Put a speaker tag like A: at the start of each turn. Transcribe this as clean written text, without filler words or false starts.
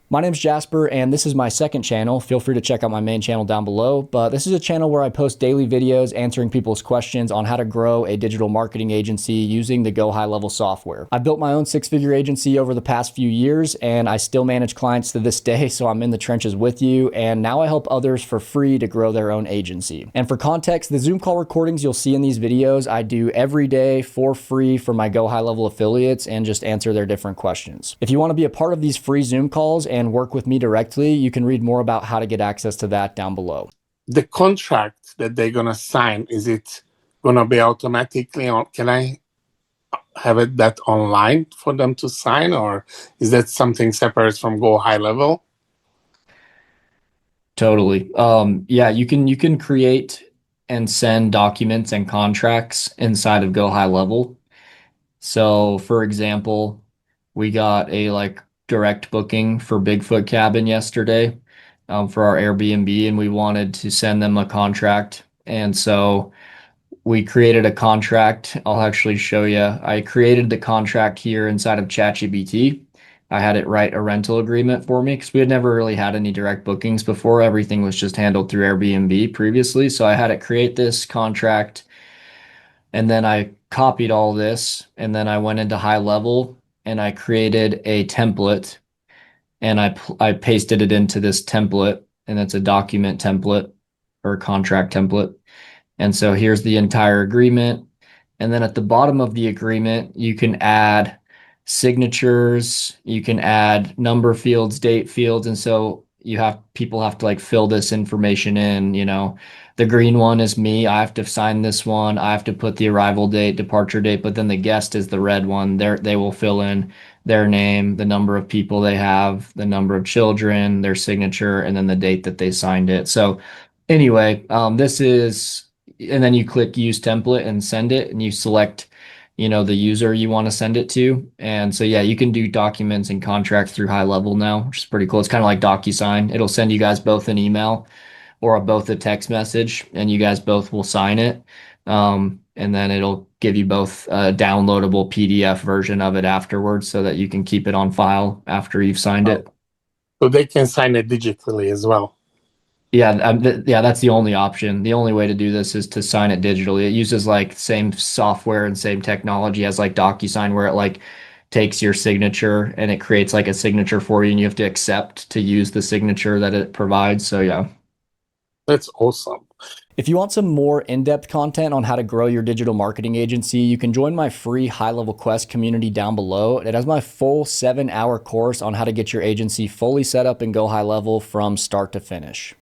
A: My name's Jasper, and this is my second channel. Feel free to check out my main channel down below, but this is a channel where I post daily videos answering people's questions on how to grow a digital marketing agency using the GoHighLevel software. I've built my own six-figure agency over the past few years, and I still manage clients to this day, so I'm in the trenches with you, and now I help others for free to grow their own agency. And for context, the Zoom call recordings you'll see in these videos, I do every day for free for my GoHighLevel affiliates and just answer their different questions. If you want to be a part of these free Zoom calls and work with me directly, you can read more about how to get access to that down below.
B: The contract that they're going to sign, is it going to be automatically on? Can I have it that online for them to sign, or is that something separate from GoHighLevel?
A: Totally. Yeah, you can create and send documents and contracts inside of GoHighLevel. So, for example, we got a direct booking for Bigfoot Cabin yesterday, for our Airbnb, and we wanted to send them a contract. And so we created a contract. I'll actually show you. I created the contract here inside of ChatGPT. I had it write a rental agreement for me because we had never really had any direct bookings before. Everything was just handled through Airbnb previously. So I had it create this contract, and then I copied all this, and then I went into HighLevel and I created a template, and I pasted it into this template, and it's a document template or a contract template. And so here's the entire agreement. And then at the bottom of the agreement, you can add signatures, you can add number fields, date fields. And so people have to fill this information in, the green one is me. I have to sign this one. I have to put the arrival date, departure date, but then the guest is the red one. They will fill in their name, the number of people they have, the number of children, their signature, and then the date that they signed it. So anyway, and then you click use template and send it, and you select, the user you want to send it to. And so, yeah, you can do documents and contracts through HighLevel now, which is pretty cool. It's kind of like DocuSign. It'll send you guys both an email or both a text message, and you guys both will sign it. And then it'll give you both a downloadable PDF version of it afterwards so that you can keep it on file after you've signed it.
B: So they can sign it digitally as well.
A: Yeah, yeah, that's the only option. The only way to do this is to sign it digitally. It uses same software and same technology as DocuSign, where it takes your signature and it creates a signature for you, and you have to accept to use the signature that it provides. So yeah.
B: That's awesome.
A: If you want some more in-depth content on how to grow your digital marketing agency, you can join my free HighLevel Quest community down below. It has my full 7-hour course on how to get your agency fully set up and go high level from start to finish.